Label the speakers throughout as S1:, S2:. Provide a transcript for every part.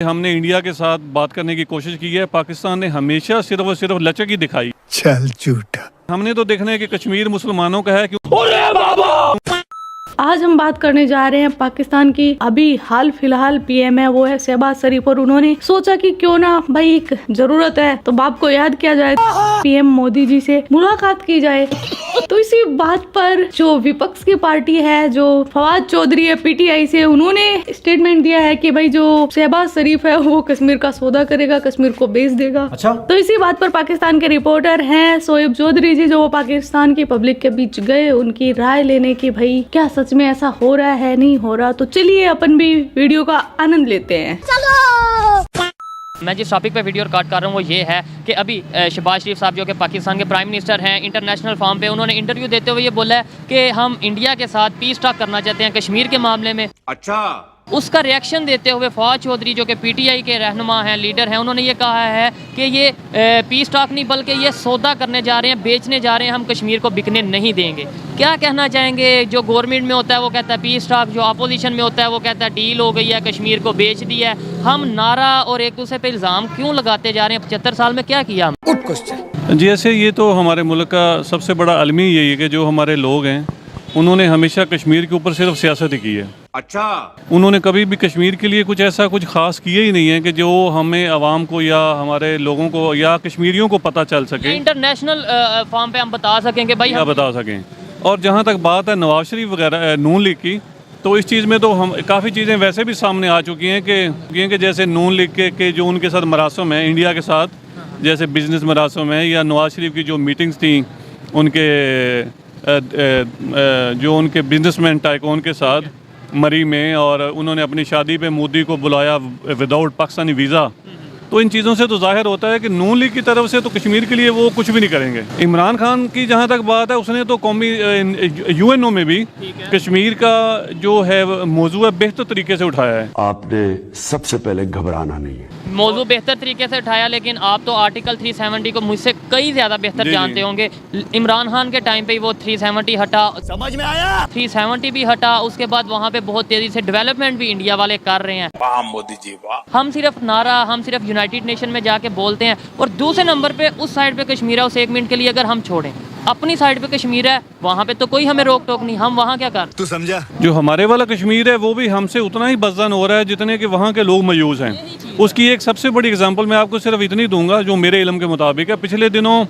S1: हमने इंडिया के साथ बात करने की कोशिश की है। पाकिस्तान ने हमेशा सिर्फ और सिर्फ लचक ही दिखाई।
S2: चल झूठा।
S1: हमने तो देखना है कि कश्मीर मुसलमानों का है क्यों।
S3: आज हम बात करने जा रहे हैं पाकिस्तान की अभी हाल फिलहाल पीएम है, वो है शहबाज शरीफ। और उन्होंने सोचा कि क्यों ना भाई एक जरूरत है तो बाप को याद किया जाए, पीएम मोदी जी से मुलाकात की जाए। तो इसी बात पर जो विपक्ष की पार्टी है, जो फवाद चौधरी है पीटीआई से, उन्होंने स्टेटमेंट दिया है कि भाई जो शहबाज शरीफ है वो कश्मीर का सौदा करेगा, कश्मीर को बेच देगा।
S4: अच्छा।
S3: तो इसी बात पर पाकिस्तान के रिपोर्टर हैं शोएब चौधरी जी, जो पाकिस्तान की पब्लिक के बीच गए उनकी राय लेने की भाई क्या सच में ऐसा हो रहा है नहीं हो रहा। तो चलिए अपन भी वीडियो का आनंद लेते हैं।
S5: मैं जिस टॉपिक पे वीडियो रिकॉर्ड कर रहा हूँ वो ये है कि अभी शहबाज शरीफ साहब जो कि पाकिस्तान के प्राइम मिनिस्टर हैं, इंटरनेशनल फॉर्म पे उन्होंने इंटरव्यू देते हुए ये बोला है कि हम इंडिया के साथ पीस टॉक करना चाहते हैं कश्मीर के मामले में।
S6: अच्छा।
S5: उसका रिएक्शन देते हुए फवाद चौधरी जो कि पीटीआई के रहनुमा हैं, लीडर हैं, उन्होंने ये कहा है कि ये पीस टॉक नहीं बल्कि ये सौदा करने जा रहे हैं, बेचने जा रहे हैं, हम कश्मीर को बिकने नहीं देंगे। क्या कहना चाहेंगे? जो गवर्नमेंट में होता है वो कहता है पीस टॉक, जो अपोजिशन में होता है वो कहता है डील हो गई है, कश्मीर को बेच दिया है। हम नारा और एक दूसरे पे इल्ज़ाम क्यों लगाते जा रहे हैं? 75 साल में क्या किया?
S1: जी ऐसे ये तो हमारे मुल्क का सबसे बड़ा अलमी यही है कि जो हमारे लोग हैं उन्होंने हमेशा कश्मीर के ऊपर सिर्फ सियासत ही की है।
S6: अच्छा।
S1: उन्होंने कभी भी कश्मीर के लिए कुछ ऐसा कुछ खास किया ही नहीं है कि जो हमें आवाम को या हमारे लोगों को या कश्मीरियों को पता चल सके,
S5: इंटरनेशनल फॉर्म पे हम बता सकें कि भाई
S1: या बता सकें। और जहाँ तक बात है नवाज शरीफ वगैरह नून लीग की, तो इस चीज़ में तो हम काफ़ी चीज़ें वैसे भी सामने आ चुकी हैं कि जैसे नून लीग के जो उनके साथ मरासम है इंडिया के साथ, जैसे बिजनेस मरासम है, या नवाज शरीफ की जो मीटिंग्स थी उनके जो उनके बिजनेसमैन टाइकून के साथ मरी में, और उन्होंने अपनी शादी पे मोदी को बुलाया विदाउट पाकिस्तानी वीज़ा। तो इन चीज़ों से तो जाहिर होता है कि नून लीग की तरफ से तो कश्मीर के लिए वो कुछ भी नहीं करेंगे। इमरान खान की जहाँ तक बात है, उसने तो कौमी यूएनओ में भी कश्मीर का जो है मौजू है बेहतर तरीके से उठाया है।
S7: आपने सबसे पहले घबराना नहीं है।
S5: मौजू बेहतर तरीके से उठाया, लेकिन आप तो आर्टिकल 370 को मुझसे कई ज़्यादा बेहतर जानते होंगे। इमरान खान के टाइम पे ही वो 370 हटा, समझ में आया? 370 भी हटा, उसके बाद वहाँ पे बहुत तेज़ी से डेवलपमेंट भी इंडिया वाले कर रहे हैं।
S6: वाह मोदी जी वाह।
S5: हम सिर्फ नारा, हम सिर्फ यूनाइटेड नेशन में जाके बोलते हैं, और दूसरे नंबर पे उस साइड पे कश्मीर है, उस 1 मिनट के लिए अगर हम छोड़ें, अपनी साइड पे कश्मीर है, वहाँ पे तो कोई हमें रोक टोक नहीं, हम वहाँ क्या कर।
S2: तू समझा?
S1: जो हमारे वाला कश्मीर है वो भी हमसे उतना ही बदजन हो रहा है जितने कि वहाँ के लोग मयूज हैं। उसकी एक सबसे बड़ी एग्जांपल मैं आपको सिर्फ इतनी दूंगा जो मेरे इल्म के मुताबिक है। पिछले दिनों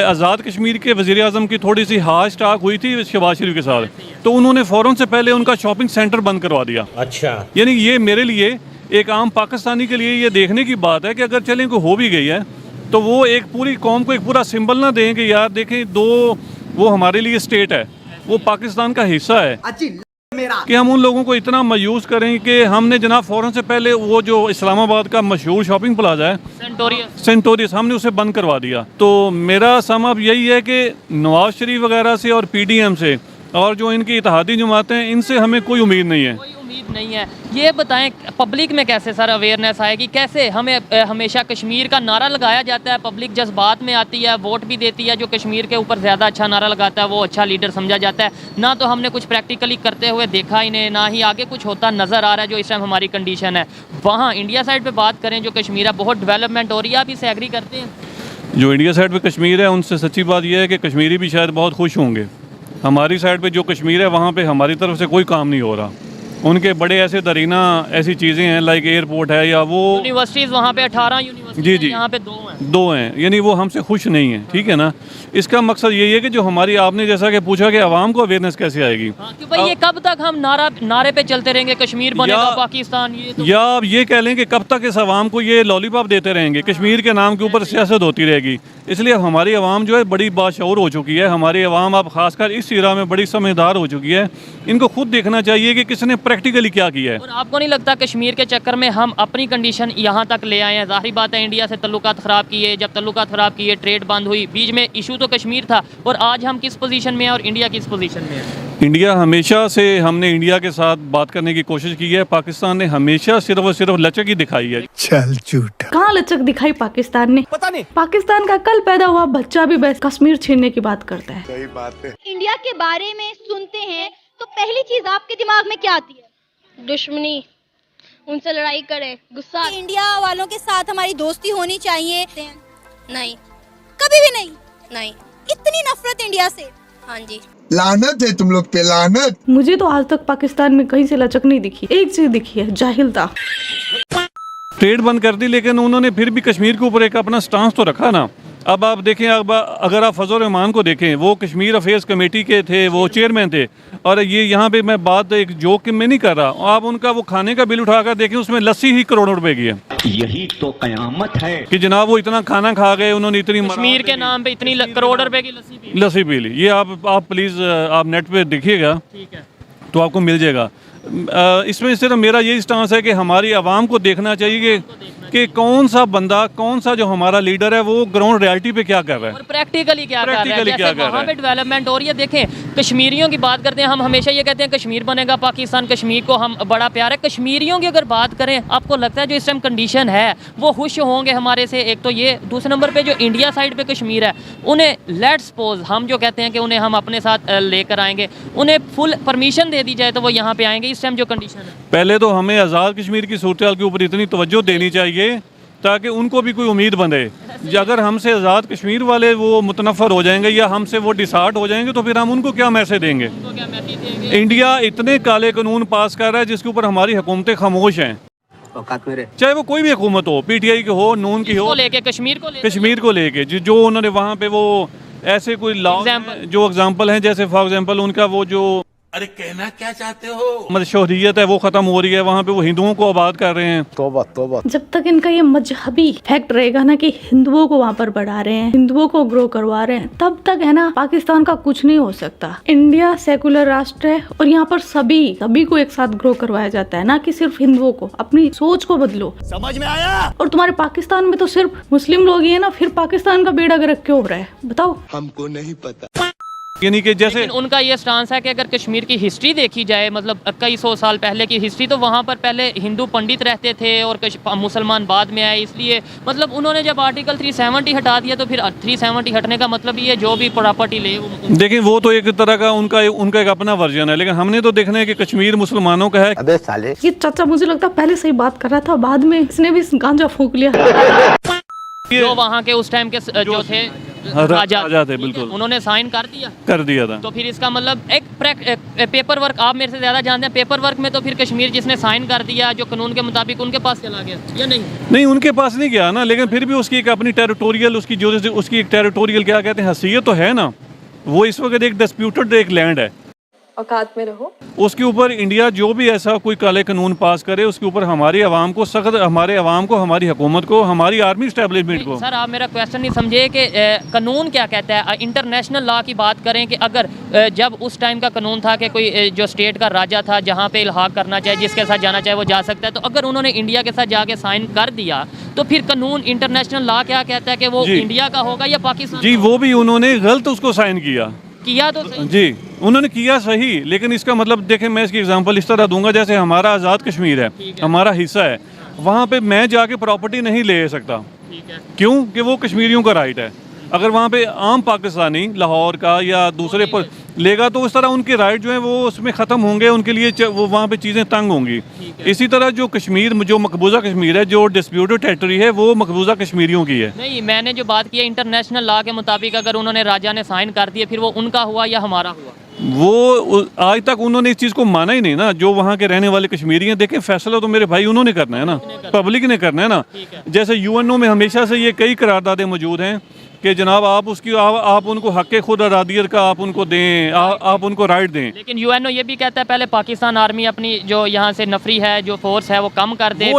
S1: आज़ाद कश्मीर के वज़ीर आज़म की थोड़ी सी हाश टाक हुई थी शहबाज शरीफ के साथ, तो उन्होंने फ़ौरन से पहले उनका शॉपिंग सेंटर बंद करवा दिया।
S4: अच्छा।
S1: यानी ये मेरे लिए एक आम पाकिस्तानी के लिए ये देखने की बात है कि अगर चलें को हो भी गई है तो वो एक पूरी कौम को एक पूरा सिंबल ना दें कि यार देखें वो हमारे लिए स्टेट है, वो पाकिस्तान का हिस्सा है, कि हम उन लोगों को इतना मायूस करें कि हमने जनाब फ़ौरन से पहले वो जो इस्लामाबाद का मशहूर शॉपिंग प्लाजा है सेंटोरियस, हमने उसे बंद करवा दिया। तो मेरा सम अब यही है कि नवाज शरीफ वगैरह से और पीडीएम से और जो इनकी इत्तेहादी जमातें हैं इनसे हमें कोई उम्मीद नहीं है।
S5: नहीं है। ये बताएं पब्लिक में कैसे सर अवेयरनेस आएगी? कैसे हमें हमेशा कश्मीर का नारा लगाया जाता है, पब्लिक जज्बात में आती है, वोट भी देती है, जो कश्मीर के ऊपर ज़्यादा अच्छा नारा लगाता है वो अच्छा लीडर समझा जाता है। ना तो हमने कुछ प्रैक्टिकली करते हुए देखा ही नहीं, ना ही आगे कुछ होता नज़र आ रहा है जो इस टाइम हमारी कंडीशन है। वहाँ इंडिया साइड पर बात करें, जो कश्मीर है बहुत डेवलपमेंट हो रही है, आप इसे एग्री करते हैं?
S1: जो इंडिया साइड पे कश्मीर है उनसे सच्ची बात यह है कि कश्मीरी भी शायद बहुत खुश होंगे। हमारी साइड पे जो कश्मीर है वहाँ पे हमारी तरफ से कोई काम नहीं हो रहा। उनके बड़े ऐसे दरीना ऐसी चीज़ें हैं लाइक एयरपोर्ट है या वो
S5: यूनिवर्सिटीज़ वहाँ पे 18 यूनिवर्सिटीज़
S1: जी
S5: यहाँ पे 2 हैं,
S1: यानी वो हमसे खुश नहीं है। ठीक है ना, इसका मकसद यही है कि जो हमारी, आपने जैसा कि पूछा कि आवाम को अवेयरनेस कैसे आएगी।
S5: कि भाई ये कब तक हम नारे पे चलते रहेंगे कश्मीर बनेगा पाकिस्तान, ये तो
S1: या आप ये कह लें कि कब तक इस आवाम को ये लॉलीपॉप देते रहेंगे, कश्मीर के नाम के ऊपर सियासत होती रहेगी। इसलिए हमारी आवाम जो है बड़ी बाशऊर हो चुकी है। हमारी आवाम अब खासकर इस इरा में बड़ी समझदार हो चुकी है। इनको खुद देखना चाहिए कि किसने प्रैक्टिकली क्या किया है।
S5: और आपको नहीं लगता कश्मीर के चक्कर में हम अपनी कंडीशन यहाँ तक ले आए हैं? जाहिर बात है इंडिया से तल्लुकात ख़राब किए, जब तल्लुकात ख़राब किए ट्रेड बंद हुई, बीच में इशू तो कश्मीर था, और आज हम किस पोजीशन में हैं और इंडिया किस पोजीशन में है?
S1: इंडिया हमेशा से, हमने इंडिया के साथ बात करने की कोशिश की है। पाकिस्तान ने हमेशा सिर्फ और सिर्फ लचक ही दिखाई है।
S2: चल झूठा।
S3: कहाँ लचक दिखाई पाकिस्तान ने?
S4: पता नहीं।
S3: पाकिस्तान का कल पैदा हुआ बच्चा भी बस कश्मीर छीनने की बात करता है।
S2: सही बात है।
S8: इंडिया के बारे में सुनते हैं तो पहली चीज आपके दिमाग में क्या आती है?
S9: दुश्मनी,
S4: उनसे लड़ाई करे, गुस्सा।
S6: इंडिया वालों के साथ हमारी दोस्ती होनी चाहिए। नहीं, कभी भी नहीं। इतनी नफरत इंडिया से। हाँ जी,
S2: लानत है तुम लोग पे, लानत।
S3: मुझे तो आज तक पाकिस्तान में कहीं से लचक नहीं दिखी, एक चीज दिखी है, जाहिलता।
S1: ट्रेड बंद कर दी, लेकिन उन्होंने फिर भी कश्मीर के ऊपर एक अपना स्टांस तो रखा ना। अब आप देखें, अब अगर आप फजल रहमान को देखें, वो कश्मीर अफेयर्स कमेटी के थे, वो चेयरमैन थे। और ये यहाँ पे मैं बात एक जोक में नहीं कर रहा, आप उनका वो खाने का बिल उठाकर देखें, उसमें लस्सी ही करोड़ों रुपए की है।
S8: यही तो कयामत है
S1: कि जनाब वो इतना खाना खा गए, उन्होंने इतनी
S5: कश्मीर के नाम पे इतनी करोड़ रुपए की
S1: लस्सी पी ली। ये आप प्लीज़ आप नेट पे देखिएगा,
S5: ठीक है,
S1: तो आपको मिल जाएगा। इसमें सिर्फ मेरा यही स्टांस है कि हमारी आवाम को देखना चाहिए कि कौन सा बंदा, कौन सा जो हमारा लीडर है वो ग्राउंड रियलिटी पे क्या कर रहा है
S5: और प्रैक्टिकली क्या कर रहा है।
S1: Practically क्या
S5: जैसे
S1: कर रहा
S5: वहाँ
S1: है।
S5: पे डेवलपमेंट हो रही है। देखें, कश्मीरियों की बात करते हैं, हम हमेशा ये कहते हैं कश्मीर बनेगा पाकिस्तान, कश्मीर को हम बड़ा प्यार है। कश्मीरियों की अगर बात करें, आपको लगता है जो इस टाइम कंडीशन है वो खुश होंगे हमारे से? एक तो ये, दूसरे नंबर पे जो इंडिया साइड पे कश्मीर है, उन्हें लेट्स सपोज हम जो कहते हैं कि उन्हें हम अपने साथ लेकर आएंगे, उन्हें फुल परमिशन दे दी जाए तो वो यहाँ पे आएंगे इस टाइम जो कंडीशन है?
S1: पहले तो हमें आज़ाद कश्मीर की सूरत के ऊपर इतनी तवज्जो देनी चाहिए ताकि उनको भी कोई उम्मीद बंधे। अगर हमसे आज़ाद कश्मीर वाले वो मुतनफ़र हो जाएंगे या हमसे वो डिसार्ट हो जाएंगे तो फिर हम उनको क्या मैसेज देंगे? इंडिया इतने काले कानून पास कर रहा है जिसके ऊपर हमारी हुकूमतें खामोश हैं, चाहे वो कोई भी हुकूमत हो, पीटीआई की हो, नून की हो,
S5: लेके कश्मीर को
S1: लेके जो उन्होंने वहाँ पे वो ऐसे कोई लॉ जो एग्जाम्पल हैं, जैसे फॉर एग्जाम्पल उनका वो जो
S9: अरे कहना क्या चाहते हो,
S1: मतलब शोहरियत है वो ख़त्म हो रही है, वहाँ पे वो हिंदुओं को आबाद कर रहे हैं।
S2: तौबा तौबा।
S3: जब तक इनका ये मजहबी फैक्ट रहेगा ना कि हिंदुओं को वहाँ पर बढ़ा रहे हैं, हिंदुओं को ग्रो करवा रहे हैं, तब तक है ना पाकिस्तान का कुछ नहीं हो सकता। इंडिया सेकुलर राष्ट्र है और यहाँ पर सभी को एक साथ ग्रो करवाया जाता है, ना कि सिर्फ हिंदुओं को। अपनी सोच को बदलो,
S9: समझ में आया?
S3: और तुम्हारे पाकिस्तान में तो सिर्फ मुस्लिम लोग ही है ना, फिर पाकिस्तान का बेड़ा गर्क क्यों हो रहा है बताओ?
S2: हमको नहीं पता।
S1: यानी कि जैसे
S5: लेकिन उनका ये स्टांस है कि अगर कश्मीर की हिस्ट्री देखी जाए, मतलब कई सौ साल पहले की हिस्ट्री, तो वहाँ पर पहले हिंदू पंडित रहते थे और मुसलमान बाद में आए। इसलिए मतलब उन्होंने जब आर्टिकल 370 हटा दिया तो फिर 370 हटने का मतलब ये जो भी प्रॉपर्टी ले
S1: देखिए वो तो एक तरह का उनका एक अपना वर्जन है, लेकिन हमने तो देखना है कि कश्मीर मुसलमानों का है।
S2: अबे साले,
S3: ये चाचा मुझे लगता है पहले से ही बात कर रहा था, बाद में इसने भी गांजा फूंक लिया।
S5: जो वहाँ के उस टाइम के जो थे
S1: राजा थे, बिल्कुल
S5: उन्होंने साइन कर दिया था। तो फिर इसका मतलब एक पेपर वर्क, आप मेरे से ज़्यादा जानते हैं पेपर वर्क में, तो फिर कश्मीर जिसने साइन कर दिया जो कानून के मुताबिक, उनके पास चला गया या नहीं?
S1: उनके पास नहीं गया ना, लेकिन फिर भी उसकी एक अपनी टेरिटोरियल, उसकी एक टेरिटोरियल क्या कहते हैं, हैसियत तो है ना। वो इस वक्त एक डिस्प्यूटेड एक लैंड है,
S10: औकात में रहो।
S1: उसके ऊपर इंडिया जो भी ऐसा कोई काले कानून पास करे, उसके ऊपर हमारी आवाम को सख्त, हमारे आवाम को, हमारी हुकूमत को, हमारी आर्मी स्टैब्लिशमेंट को।
S5: सर आप मेरा क्वेश्चन नहीं समझे कि कानून क्या कहता है। इंटरनेशनल लॉ की बात करें कि अगर जब उस टाइम का कानून था कि कोई जो स्टेट का राजा था जहाँ पे इल्हाक करना चाहे, जिसके साथ जाना चाहे वो जा सकता है, तो अगर उन्होंने इंडिया के साथ जाके साइन कर दिया तो फिर कानून इंटरनेशनल लॉ क्या कहता है कि वो इंडिया का होगा या पाकिस्तान?
S1: जी वो भी उन्होंने गलत उसको साइन किया
S5: तो सही।
S1: जी उन्होंने किया सही, लेकिन इसका मतलब देखें, मैं इसकी एग्जांपल इस तरह दूंगा, जैसे हमारा आज़ाद कश्मीर है, हमारा हिस्सा है, वहाँ पे मैं जाके प्रॉपर्टी नहीं ले सकता। क्यों? कि वो कश्मीरियों का राइट है। अगर वहाँ पे आम पाकिस्तानी लाहौर का या दूसरे पर लेगा तो उस तरह उनके राइट जो है वो उसमें ख़त्म होंगे, उनके लिए वो वहाँ पे चीज़ें तंग होंगी। इसी तरह जो कश्मीर, जो मकबूजा कश्मीर है, जो डिस्प्यूटेड टेरिटरी है, वो मकबूजा कश्मीरियों की है।
S5: नहीं, मैंने जो बात की है इंटरनेशनल लॉ के मुताबिक, अगर उन्होंने राजा ने साइन कर दिए फिर वो उनका हुआ या हमारा हुआ?
S1: वो आज तक उन्होंने इस चीज़ को माना ही नहीं ना। जो वहाँ के रहने वाले कश्मीरी हैं, देखें फैसला तो मेरे भाई उन्होंने करना है ना, पब्लिक ने करना है ना। जैसे यूएनओ में हमेशा से ये कई करारदादें मौजूद हैं कि जनाब आप उनको हक़ खुद अरादियत का आप उनको दें, आप उनको राइट दें।
S5: लेकिन यूएनओ ये भी कहता है पहले पाकिस्तान आर्मी अपनी जो यहाँ से नफरी है, जो फोर्स है, वो कम कर दे।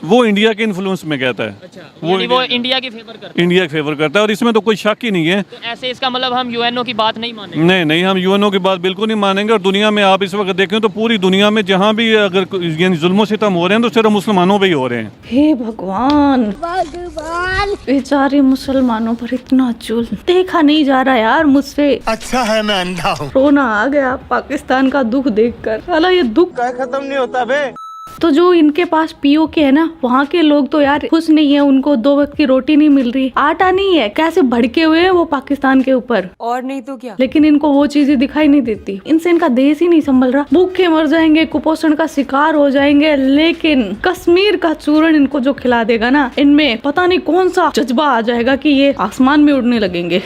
S1: वो इंडिया के इन्फ्लुएंस में कहता है।
S5: अच्छा, वो इंडिया की फेवर करता है।
S1: इंडिया की फेवर करता है और इसमें तो कोई शक ही नहीं है।
S5: तो ऐसे इसका मतलब हम यूएनओ की बात नहीं मानेंगे?
S1: नहीं, हम यूएनओ की बात बिल्कुल नहीं मानेंगे। और दुनिया में आप इस वक्त देखें तो पूरी दुनिया में जहाँ भी अगर यानी जुल्म सितम हो रहे हैं तो सिर्फ मुसलमानों पे ही हो रहे हैं।
S3: हे भगवान, बेचारे मुसलमानों पर इतना जुल्म देखा नहीं जा रहा यार मुझसे।
S9: अच्छा है मैं अंधा हूँ।
S3: रोना आ गया पाकिस्तान का दुख देखकर। साला ये दुख
S9: खत्म नहीं होता बे।
S3: तो जो इनके पास पीओके है ना, वहाँ के लोग तो यार खुश नहीं है, उनको 2 वक्त की रोटी नहीं मिल रही, आटा नहीं है, कैसे भड़के हुए हैं वो पाकिस्तान के ऊपर।
S10: और नहीं तो क्या।
S3: लेकिन इनको वो चीजें दिखाई नहीं देती, इनसे इनका देश ही नहीं संभल रहा, भूखे मर जाएंगे, कुपोषण का शिकार हो जाएंगे। लेकिन कश्मीर का चूर्ण इनको जो खिला देगा ना, इनमें पता नहीं कौन सा जज्बा आ जाएगा कि ये आसमान में उड़ने लगेंगे।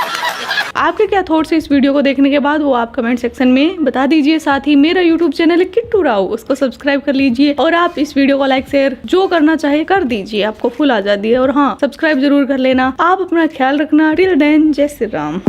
S3: आपके क्या थॉट्स है इस वीडियो को देखने के बाद, वो आप कमेंट सेक्शन में बता दीजिए। साथ ही मेरा यूट्यूब चैनल है किट्टू राव, उसको सब्सक्राइब कर लीजिए और आप इस वीडियो को लाइक शेयर जो करना चाहे कर दीजिए, आपको फुल आजादी है। और हाँ, सब्सक्राइब जरूर कर लेना। आप अपना ख्याल रखना। टिल देन, जय श्री राम।